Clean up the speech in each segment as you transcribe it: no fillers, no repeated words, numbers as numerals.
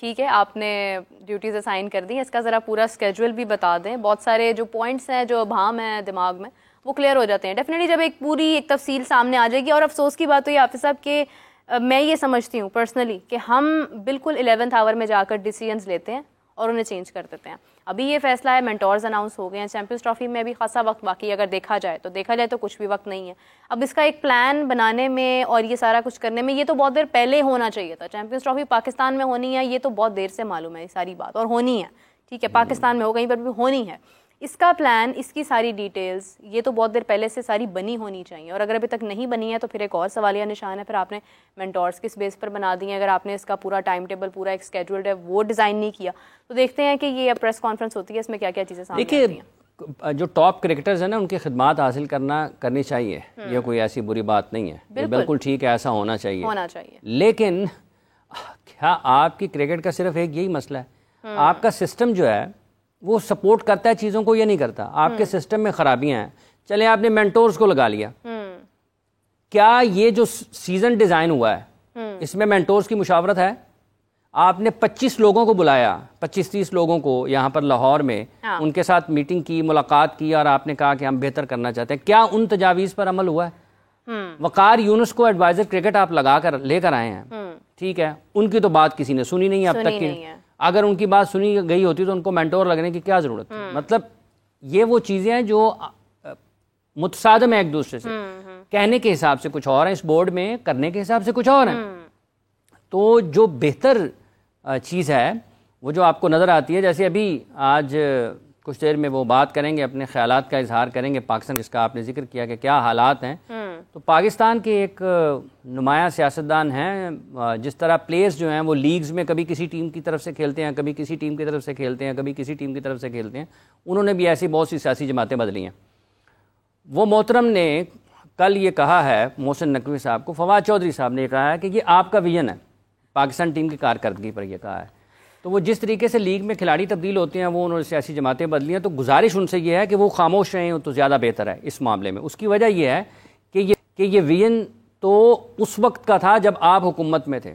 ٹھیک ہے آپ نے ڈیوٹیز اسائن کر دی ہیں, اس کا ذرا پورا اسکیجول بھی بتا دیں. بہت سارے جو پوائنٹس ہیں جو ابہام ہیں دماغ میں وہ کلیئر ہو جاتے ہیں ڈیفینیٹلی جب ایک پوری ایک تفصیل سامنے آ جائے گی. اور افسوس کی بات تو یہ حافظ صاحب کہ میں یہ سمجھتی ہوں پرسنلی کہ ہم بالکل 11th آور میں جا کر ڈیسیجنز لیتے ہیں اور انہیں چینج کر دیتے ہیں. ابھی یہ فیصلہ ہے, مینٹورز اناؤنس ہو گئے ہیں, چیمپئنز ٹرافی میں بھی خاصا وقت باقی, اگر دیکھا جائے تو کچھ بھی وقت نہیں ہے. اب اس کا ایک پلان بنانے میں اور یہ سارا کچھ کرنے میں یہ تو بہت دیر پہلے ہونا چاہیے تھا. چیمپئنز ٹرافی پاکستان میں ہونی ہے یہ تو بہت دیر سے معلوم ہے یہ ساری بات, اور ہونی ہے ٹھیک ہے, پاکستان میں ہو کہیں پر بھی ہونی ہے. اس کا پلان, اس کی ساری ڈیٹیلز یہ تو بہت دیر پہلے سے ساری بنی ہونی چاہیے, اور اگر ابھی تک نہیں بنی ہے تو پھر ایک اور سوالیہ نشان ہے. پھر آپ نے مینٹورس کس بیس پر بنا دی ہیں, اگر آپ نے اس کا پورا ٹائم ٹیبل پورا ایک اسکیجولڈ ہے وہ ڈیزائن نہیں کیا, تو دیکھتے ہیں کہ یہ پریس کانفرنس ہوتی ہے اس میں کیا کیا چیزیں سامنے آتی ہیں. جو ٹاپ کرکٹرز ہیں نا ان کی خدمات حاصل کرنی چاہیے, یہ کوئی ایسی بری بات نہیں ہے, بالکل ٹھیک ہے, ایسا ہونا چاہیے. لیکن کیا آپ کی کرکٹ کا صرف ایک یہی مسئلہ ہے, آپ کا سسٹم جو ہے وہ سپورٹ کرتا ہے چیزوں کو, یہ نہیں کرتا. آپ کے سسٹم میں خرابیاں ہیں. چلیں آپ نے مینٹورز کو لگا لیا, کیا یہ جو سیزن ڈیزائن ہوا ہے اس میں مینٹورز کی مشاورت ہے؟ آپ نے 25 لوگوں کو بلایا, 25-30 لوگوں کو یہاں پر لاہور میں, ان کے ساتھ میٹنگ کی, ملاقات کی, اور آپ نے کہا کہ ہم بہتر کرنا چاہتے ہیں. کیا ان تجاویز پر عمل ہوا ہے؟ وقار یونس کو ایڈوائزر کرکٹ آپ لے کر آئے ہیں, ٹھیک ہے, ان کی تو بات کسی نے سنی نہیں اب تک کی. اگر ان کی بات سنی گئی ہوتی تو ان کو مینٹور لگنے کی کیا ضرورت تھی؟ مطلب یہ وہ چیزیں ہیں جو متصادم ہیں ایک دوسرے سے. کہنے کے حساب سے کچھ اور ہیں اس بورڈ میں, کرنے کے حساب سے کچھ اور ہیں. تو جو بہتر چیز ہے وہ جو آپ کو نظر آتی ہے, جیسے ابھی آج کچھ دیر میں وہ بات کریں گے, اپنے خیالات کا اظہار کریں گے پاکستان, جس کا آپ نے ذکر کیا کہ کیا حالات ہیں. تو پاکستان کے ایک نمایاں سیاستدان ہیں, جس طرح پلیئرز جو ہیں وہ لیگز میں کبھی کسی ٹیم کی طرف سے کھیلتے ہیں, کبھی کسی ٹیم کی طرف سے کھیلتے ہیں, کبھی کسی ٹیم کی طرف سے کھیلتے ہیں, انہوں نے بھی ایسی بہت سی سیاسی جماعتیں بدلی ہیں. وہ محترم نے کل یہ کہا ہے, محسن نقوی صاحب کو, فواد چودھری صاحب نے یہ کہا ہے کہ یہ آپ کا ویژن ہے, پاکستان ٹیم کی کارکردگی پر یہ کہا ہے. تو وہ جس طریقے سے لیگ میں کھلاڑی تبدیل ہوتے ہیں, وہ انہوں نے سیاسی جماعتیں بدلی ہیں, تو گزارش ان سے یہ ہے کہ وہ خاموش رہیں تو زیادہ بہتر ہے اس معاملے میں. اس کی وجہ یہ ہے کہ یہ ویژن تو اس وقت کا تھا جب آپ حکومت میں تھے,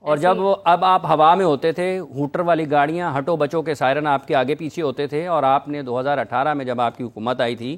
اور اب آپ ہوا میں ہوتے تھے, ہوٹر والی گاڑیاں, ہٹو بچوں کے سائرن آپ کے آگے پیچھے ہوتے تھے. اور آپ نے 2018 میں جب آپ کی حکومت آئی تھی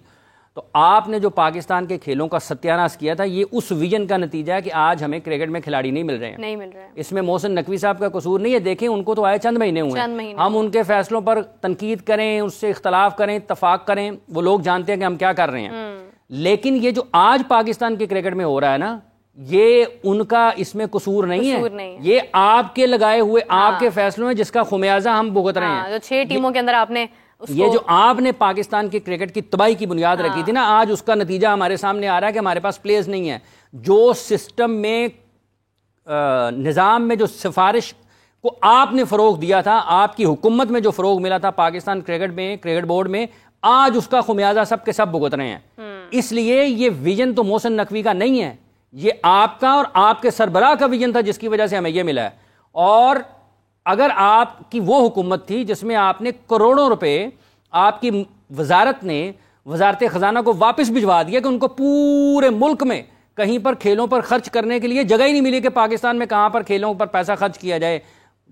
تو آپ نے جو پاکستان کے کھیلوں کا ستیاناش کیا تھا, یہ اس ویژن کا نتیجہ ہے کہ آج ہمیں کرکٹ میں کھلاڑی نہیں مل رہے ہیں. اس میں محسن نقوی صاحب کا قصور نہیں ہے. دیکھیں ان کو تو آئے چند مہینے ہوئے ہیں, ہم ان کے فیصلوں پر تنقید کریں, اس سے اختلاف کریں, اتفاق کریں, وہ لوگ جانتے ہیں کہ ہم کیا کر رہے ہیں. لیکن یہ جو آج پاکستان کے کرکٹ میں ہو رہا ہے نا, یہ ان کا اس میں قصور نہیں ہے, یہ آپ کے لگائے ہوئے آپ کے فیصلوں ہیں جس کا خمیازہ ہم بھگت رہے ہیں. جو 6 ٹیموں کے اندر آپ نے یہ جو آپ نے پاکستان کی کرکٹ کی تباہی کی بنیاد رکھی تھی نا, آج اس کا نتیجہ ہمارے سامنے آ رہا ہے کہ ہمارے پاس پلیئرز نہیں ہیں. جو سسٹم میں نظام میں جو سفارش کو آپ نے فروغ دیا تھا, آپ کی حکومت میں جو فروغ ملا تھا پاکستان کرکٹ بورڈ میں, آج اس کا خمیازہ سب کے سب بھگت رہے ہیں. اس لیے یہ ویژن تو محسن نقوی کا نہیں ہے, یہ آپ کا اور آپ کے سربراہ کا ویژن تھا, جس کی وجہ سے ہمیں یہ ملا ہے. اور اگر آپ کی وہ حکومت تھی جس میں آپ نے کروڑوں روپے آپ کی وزارت نے وزارت خزانہ کو واپس بھجوا دیا کہ ان کو پورے ملک میں کہیں پر کھیلوں پر خرچ کرنے کے لیے جگہ ہی نہیں ملی کہ پاکستان میں کہاں پر کھیلوں پر پیسہ خرچ کیا جائے.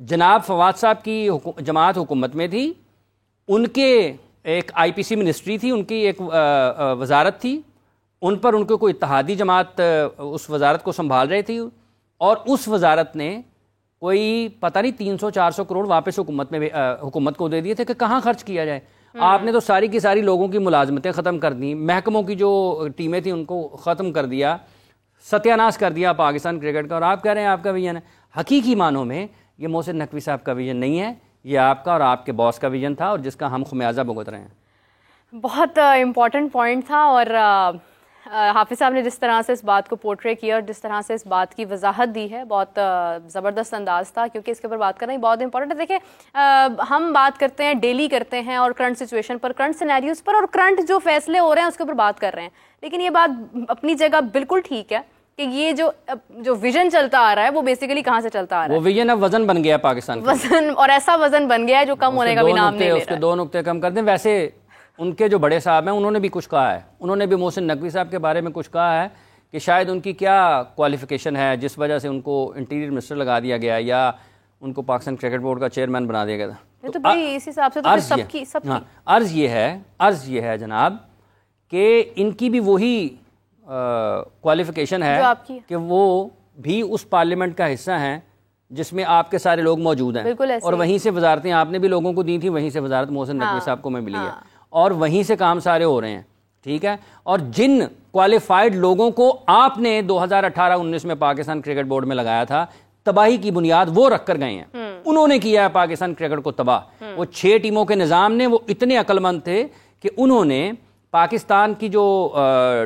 جناب فواد صاحب کی جماعت حکومت میں تھی, ان کے ایک آئی پی سی منسٹری تھی, ان کی ایک وزارت تھی, ان پر ان کو کوئی اتحادی جماعت اس وزارت کو سنبھال رہی تھی, اور اس وزارت نے کوئی پتہ نہیں 300-400 کروڑ واپس حکومت کو دے دیے تھے کہ کہاں خرچ کیا جائے. آپ نے تو ساری کی ساری لوگوں کی ملازمتیں ختم کر دیں, محکموں کی جو ٹیمیں تھیں ان کو ختم کر دیا, ستیاناش کر دیا پاکستان کرکٹ کا, اور آپ کہہ رہے ہیں آپ کا ویژن ہے. حقیقی معنوں میں یہ محسن نقوی صاحب کا ویژن نہیں ہے, یہ آپ کا اور آپ کے باس کا ویژن تھا, اور جس کا ہم خمیازہ بھگت رہے ہیں. بہت امپورٹنٹ پوائنٹ تھا, اور حافظ صاحب نے جس طرح سے اس بات کو پورٹرے کیا اور جس طرح سے اس بات کی وضاحت دی ہے, بہت زبردست انداز تھا, کیونکہ اس کے اوپر بات کرنا ہی بہت امپورٹنٹ ہے. دیکھیں ہم بات کرتے ہیں ڈیلی کرتے ہیں, اور کرنٹ سچویشن پر, کرنٹ سینیریوز پر, اور کرنٹ جو فیصلے ہو رہے ہیں اس کے اوپر بات کر رہے ہیں. لیکن یہ بات اپنی جگہ بالکل ٹھیک ہے کہ یہ جو ویژن چلتا آ رہا ہے وہ بیسیکلی کہاں سے چلتا آ رہا ہے. وہ ویژن اب وزن بن گیا پاکستان کا, وزن, اور ایسا وزن بن گیا ہے جو کم ہونے کا بھی نام نہیں لے رہا. اس کے 2 نقطے کم کر دیں. ویسے ان کے جو بڑے صاحب ہیں انہوں نے بھی کچھ کہا ہے, انہوں نے بھی محسن نقوی صاحب کے بارے میں کچھ کہا ہے کہ شاید ان کی کیا کوالیفیکیشن ہے جس وجہ سے ان کو انٹیریئر منسٹر لگا دیا گیا, یا ان کو پاکستان کرکٹ بورڈ کا چیئرمین بنا دیا گیا تھا. تو بھائی اس حساب سے تو سب کی عرض یہ ہے جناب کہ ان کی بھی وہی کوالیفیکیشن ہے کہ وہ بھی اس پارلیمنٹ کا حصہ ہیں جس میں آپ کے سارے لوگ موجود ہیں, اور وہیں سے وزارتیں آپ نے بھی لوگوں کو دی تھی, وہیں سے وزارت محسن نقوی صاحب کو میں ملی ہے, اور وہیں سے کام سارے ہو رہے ہیں. ٹھیک ہے, اور جن کوالیفائڈ لوگوں کو آپ نے 2018-19 میں پاکستان کرکٹ بورڈ میں لگایا تھا, تباہی کی بنیاد وہ رکھ کر گئے ہیں. انہوں نے کیا ہے پاکستان کرکٹ کو تباہ. وہ 6 ٹیموں کے نظام نے وہ اتنے عقل مند تھے کہ انہوں نے پاکستان کی جو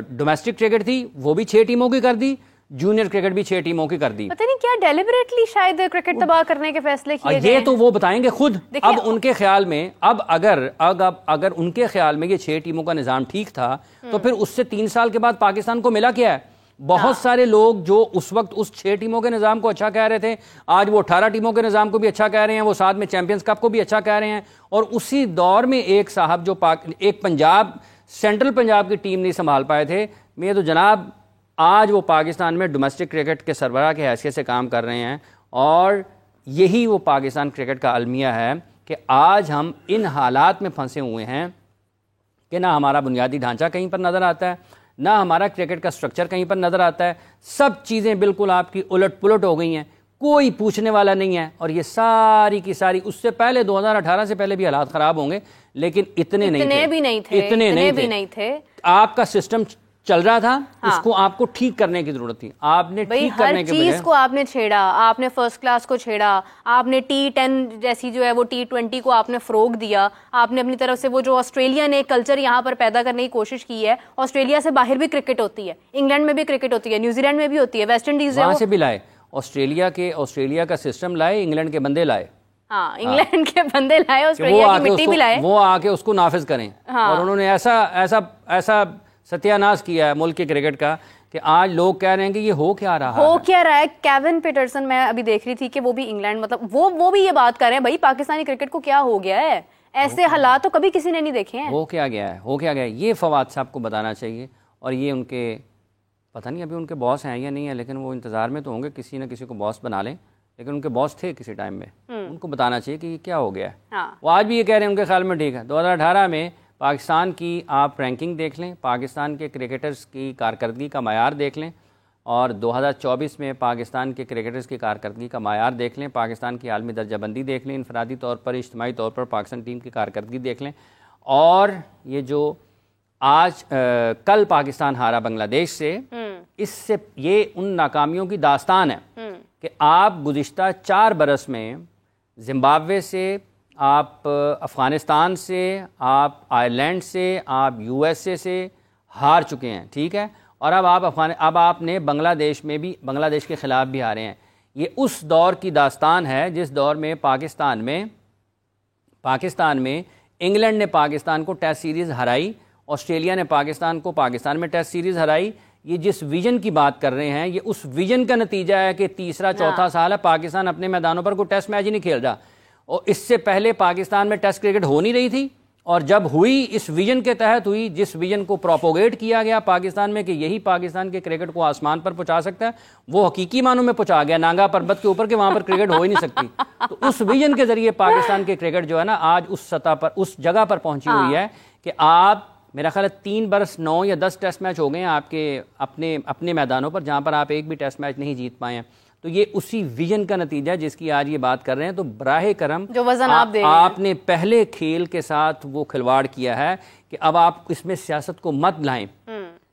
ڈومیسٹک کرکٹ تھی وہ بھی 6 ٹیموں کی کر دی, جونیئر کرکٹ بھی 6 ٹیموں کی کر دی. پتہ نہیں کیا ڈیلیبریٹلی شاید کرکٹ تباہ کرنے کے فیصلے کیے گئے. یہ تو وہ بتائیں گے خود. اب ان کے خیال میں اگر ان کے خیال میں یہ 6 ٹیموں کا نظام ٹھیک تھا تو پھر اس سے 3 سال کے بعد پاکستان کو ملا کیا ہے؟ بہت سارے لوگ جو اس وقت اس 6 ٹیموں کے نظام کو اچھا کہہ رہے تھے, آج وہ 18 ٹیموں کے نظام کو بھی اچھا کہہ رہے ہیں, وہ ساتھ میں چیمپئنز کپ کو بھی اچھا کہہ رہے ہیں. اور اسی دور میں ایک صاحب جو ایک پنجاب, سینٹرل پنجاب کی ٹیم نہیں سنبھال پائے تھے, میں تو جناب آج وہ پاکستان میں ڈومیسٹک کرکٹ کے سربراہ کی حیثیت سے کام کر رہے ہیں. اور یہی وہ پاکستان کرکٹ کا المیہ ہے کہ آج ہم ان حالات میں پھنسے ہوئے ہیں کہ نہ ہمارا بنیادی ڈھانچہ کہیں پر نظر آتا ہے, نہ ہمارا کرکٹ کا سٹرکچر کہیں پر نظر آتا ہے. سب چیزیں بالکل آپ کی الٹ پلٹ ہو گئی ہیں, کوئی پوچھنے والا نہیں ہے. اور یہ ساری کی ساری, اس سے پہلے 2018 سے پہلے بھی حالات خراب ہوں گے لیکن اتنے نہیں تھے. آپ کا سسٹم چل رہا تھا, اس کو آپ کو ٹھیک کرنے کی ضرورت تھی. آپ نے ٹھیک کرنے کے چیز کو آپ نے چھیڑا, آپ نے فرسٹ کلاس کو چھیڑا, آپ نے T10 جیسی جو ہے وہ T20 کو آپ نے فروغ دیا, آپ نے اپنی طرف سے وہ جو آسٹریلیا نے کلچر یہاں پر پیدا کرنے کی کوشش کی ہے. آسٹریلیا سے باہر بھی کرکٹ ہوتی ہے, انگلینڈ میں بھی کرکٹ ہوتی ہے, نیوزی لینڈ میں بھی ہوتی ہے, ویسٹ انڈیز وہاں سے بھی لائے, آسٹریلیا کا سسٹم لائے, انگلینڈ کے بندے لائے. انگلینڈ کے بندے لائے, آسٹریلیا کی مٹی بھی لائے, وہ آ کے اس کو نافذ کریں. اور انہوں نے ایسا ستیاناش کیا ہے ملک کے کرکٹ کا کہ آج لوگ کہہ رہے ہیں کہ یہ ہو کیا رہا ہے. کیون پیٹرسن میں ابھی دیکھ رہی تھی کہ وہ بھی انگلینڈ, مطلب وہ بھی یہ بات کر رہے ہیں بھائی پاکستانی کرکٹ کو کیا ہو گیا ہے, ایسے حالات تو کبھی کسی نے نہیں دیکھے ہیں. ہو کیا گیا ہے یہ فواد صاحب کو بتانا چاہیے. اور یہ ان کے پتہ نہیں ابھی ان کے باس ہیں یا نہیں ہے, لیکن وہ انتظار میں تو ہوں گے کسی نہ کسی کو باس بنا لیں, لیکن ان کے باس تھے کسی ٹائم میں, ان کو بتانا چاہیے کہ یہ کیا ہو گیا ہے. وہ آج بھی یہ کہہ رہے ہیں ان کے خیال میں ٹھیک ہے. 2018 میں پاکستان کی آپ رینکنگ دیکھ لیں, پاکستان کے کرکٹرز کی کارکردگی کا معیار دیکھ لیں, اور 2024 میں پاکستان کے کرکٹرز کی کارکردگی کا معیار دیکھ لیں, پاکستان کی عالمی درجہ بندی دیکھ لیں, انفرادی طور پر اجتماعی طور پر پاکستان ٹیم کی کارکردگی دیکھ لیں. اور یہ جو کل پاکستان ہارا بنگلہ دیش سے, اس سے یہ ان ناکامیوں کی داستان ہے کہ آپ گزشتہ 4 برس میں زمبابوے سے, آپ افغانستان سے, آپ آئرلینڈ سے, آپ USA سے ہار چکے ہیں. ٹھیک ہے, اور اب آپ نے بنگلہ دیش میں بھی, بنگلہ دیش کے خلاف بھی ہارے ہیں. یہ اس دور کی داستان ہے جس دور میں پاکستان میں انگلینڈ نے پاکستان کو ٹیسٹ سیریز ہرائی, آسٹریلیا نے پاکستان میں ٹیسٹ سیریز ہرائی. یہ جس ویژن کی بات کر رہے ہیں, یہ اس ویژن کا نتیجہ ہے کہ تیسرا چوتھا سال ہے پاکستان اپنے میدانوں پر کوئی ٹیسٹ میچ ہی نہیں کھیل رہا. اور اس سے پہلے پاکستان میں ٹیسٹ کرکٹ ہو نہیں رہی تھی, اور جب ہوئی اس ویژن کے تحت ہوئی, جس ویژن کو پروپوگیٹ کیا گیا پاکستان میں کہ یہی پاکستان کے کرکٹ کو آسمان پر پہنچا سکتا ہے, وہ حقیقی معنوں میں پہنچا گیا نانگا پربت کے اوپر کہ وہاں پر کرکٹ ہو ہی نہیں سکتی. تو اس ویژن کے ذریعے پاکستان کے کرکٹ جو ہے نا آج اس سطح پر, اس جگہ پر پہنچی ہوئی ہے کہ آپ, میرا خیال ہے 3 برس 9 یا 10 ٹیسٹ میچ ہو گئے ہیں آپ کے اپنے میدانوں پر جہاں پر آپ ایک بھی ٹیسٹ میچ نہیں جیت پائے ہیں. تو یہ اسی ویژن کا نتیجہ ہے جس کی آج یہ بات کر رہے ہیں. تو براہ کرم جو وزن آپ نے پہلے کھیل کے ساتھ وہ کھلواڑ کیا ہے کہ اب آپ اس میں سیاست کو مت لائیں.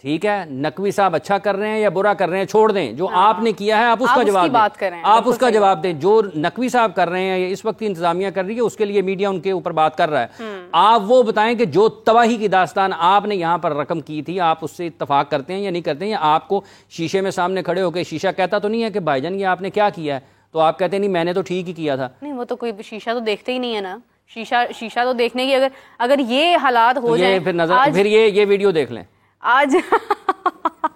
ٹھیک ہے, نقوی صاحب اچھا کر رہے ہیں یا برا کر رہے ہیں چھوڑ دیں, جو آپ نے کیا ہے آپ اس کا جواب دیں, آپ اس کا جواب دیں. جو نقوی صاحب کر رہے ہیں یا اس وقت کی انتظامیہ کر رہی ہے, اس کے لیے میڈیا ان کے اوپر بات کر رہا ہے. آپ وہ بتائیں کہ جو تباہی کی داستان آپ نے یہاں پر رقم کی تھی, آپ اس سے اتفاق کرتے ہیں یا نہیں کرتے ہیں, یا آپ کو شیشے میں سامنے کھڑے ہو کے شیشہ کہتا تو نہیں ہے کہ بھائی جان یہ آپ نے کیا کیا ہے, تو آپ کہتے ہیں نہیں میں نے تو ٹھیک ہی کیا تھا. نہیں, وہ تو کوئی شیشہ تو دیکھتے ہی نہیں ہے نا, شیشہ تو دیکھنے کی اگر یہ حالات ہو جائیں, پھر یہ ویڈیو دیکھ لیں. آج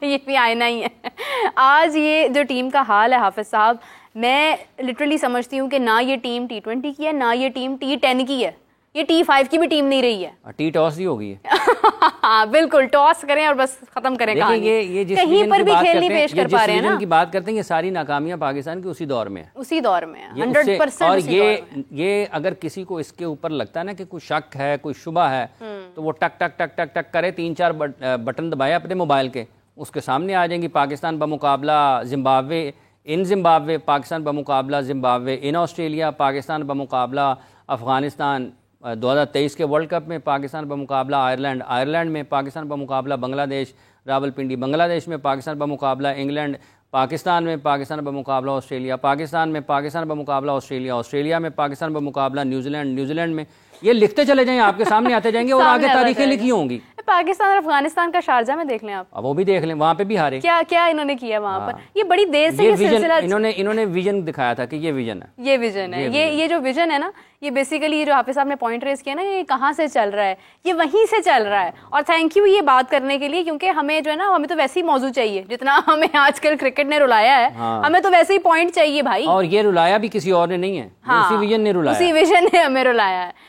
یہ بھی آئینہ ہی ہے. آج یہ جو ٹیم کا حال ہے حافظ صاحب, میں لٹرلی سمجھتی ہوں کہ نہ یہ ٹیم T20 کی ہے, نہ یہ ٹیم T10 کی ہے. یہ T5 کی بھی ٹیم نہیں رہی ہے, T-toss ہی ہو گئی ہے. ہاں بالکل, ٹاس کریں اور بس ختم کریں کہانی. یہ جس کہیں پر بھی کھیل نہیں پیش کر پا رہے ہیں نا, کی بات کرتے ہیں, یہ ساری ناکامیاں پاکستان کی اسی دور میں ہیں, اسی دور میں 100%. اور یہ اگر کسی کو اس کے اوپر لگتا ہے نا کہ کوئی شک ہے, کوئی شبہ ہے, تو وہ ٹک ٹک ٹک ٹک ٹک کرے, 3-4 بٹن دبائے اپنے موبائل کے, اس کے سامنے آ جائیں گی پاکستان بمقابلہ زمبابوے ان زمبابوے, پاکستان بمقابلہ زمبابوے ان آسٹریلیا, پاکستان بمقابلہ افغانستان 2023 کے ورلڈ کپ میں, پاکستان بمقابلہ آئرلینڈ میں, پاکستان بمقابلہ بنگلہ دیش راولپنڈی بنگلہ دیش میں, پاکستان بمقابلہ انگلینڈ پاکستان میں, پاکستان بمقابلہ آسٹریلیا پاکستان میں, پاکستان بمقابلہ آسٹریلیا میں, پاکستان بمقابلہ نیوزی لینڈ میں. یہ لکھتے چلے جائیں, آپ کے سامنے آتے جائیں گے, اور آگے تاریخیں لکھی ہوں گی. پاکستان اور افغانستان کا شارجہ میں دیکھ لیں آپ, اب وہ بھی دیکھ لیں, وہاں پہ بھی ہارے. کیا انہوں نے کیا وہاں پر, یہ بڑی دیر سے یہ سلسلہ انہوں نے ویژن دکھایا تھا کہ یہ ویژن ہے, یہ جو ویژن ہے نا, یہ بیسیکلی جو حافظ صاحب نے پوائنٹ ریز کیا نا, یہ کہاں سے چل رہا ہے, یہ وہیں سے چل رہا ہے. اور تھینک یو یہ بات کرنے کے لیے, کیونکہ ہمیں جو ہے نا, ہمیں تو ویسے ہی موضوع چاہیے جتنا ہمیں آج کل کرکٹ نے رلایا ہے, ہمیں تو ویسے ہی پوائنٹ چاہیے بھائی. اور یہ رلایا بھی کسی اور نے نہیں ہے, اسی ویژن نے رلایا, اسی ویژن نے ہمیں رلایا ہے.